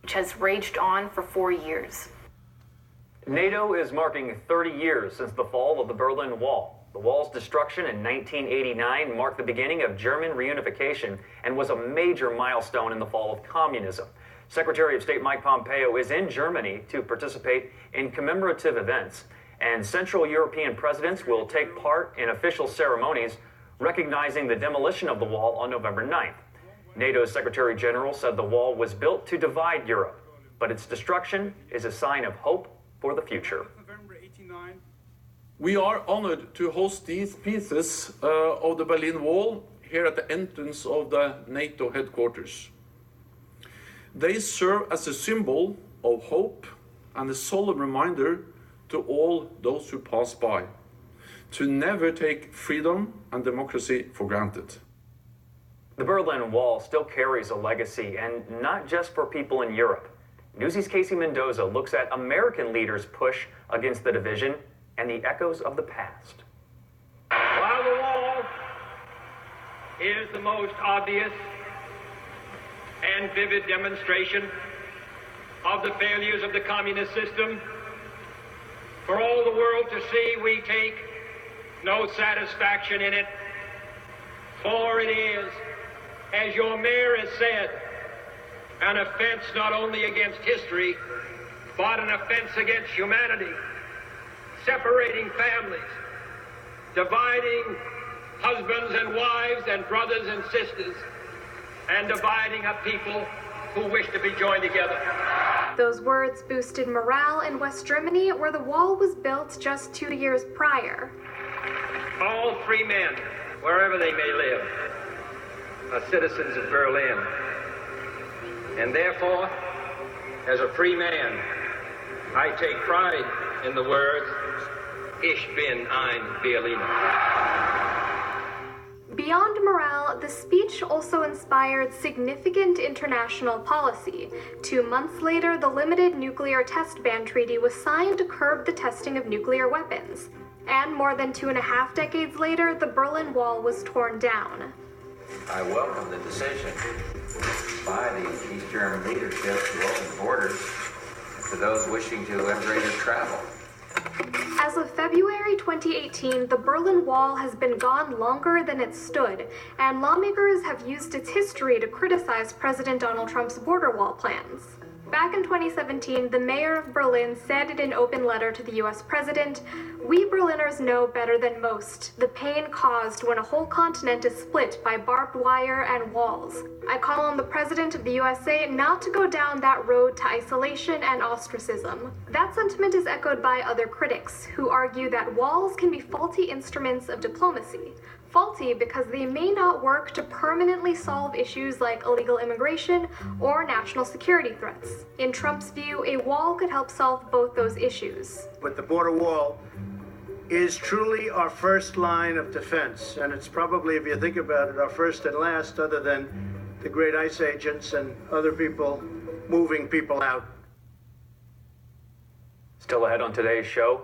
which has raged on for 4 years. NATO is marking 30 years since the fall of the Berlin Wall. The wall's destruction in 1989 marked the beginning of German reunification and was a major milestone in the fall of communism. Secretary of State Mike Pompeo is in Germany to participate in commemorative events, and Central European presidents will take part in official ceremonies recognizing the demolition of the wall on November 9th. NATO's Secretary General said the wall was built to divide Europe, but its destruction is a sign of hope for the future. We are honored to host these pieces of the Berlin Wall here at the entrance of the NATO headquarters. They serve as a symbol of hope and a solemn reminder to all those who pass by to never take freedom and democracy for granted. The Berlin Wall still carries a legacy, and not just for people in Europe. Newsy's Casey Mendoza looks at American leaders' push against the division and the echoes of the past. While the wall is the most obvious and vivid demonstration of the failures of the communist system, for all the world to see, we take no satisfaction in it, for it is, as your mayor has said, an offense not only against history, but an offense against humanity, separating families, dividing husbands and wives and brothers and sisters, and dividing a people who wish to be joined together. Those words boosted morale in West Germany, where the wall was built just 2 years prior. All free men, wherever they may live, are citizens of Berlin. And therefore, as a free man, I take pride in the words, Ich bin ein Berliner. Beyond morale, the speech also inspired significant international policy. 2 months later, the Limited Nuclear Test Ban Treaty was signed to curb the testing of nuclear weapons. And more than 2.5 decades later, the Berlin Wall was torn down. I welcome the decision by the East German leadership to open borders to those wishing to have greater travel. As of February 2018, the Berlin Wall has been gone longer than it stood, and lawmakers have used its history to criticize President Donald Trump's border wall plans. Back in 2017, the mayor of Berlin said in an open letter to the US president, "We Berliners know better than most the pain caused when a whole continent is split by barbed wire and walls. I call on the president of the USA not to go down that road to isolation and ostracism." That sentiment is echoed by other critics, who argue that walls can be faulty instruments of diplomacy. Faulty because they may not work to permanently solve issues like illegal immigration or national security threats. In Trump's view, a wall could help solve both those issues. But the border wall is truly our first line of defense, and it's probably, if you think about it, our first and last, other than the great ICE agents and other people moving people out. Still ahead on today's show,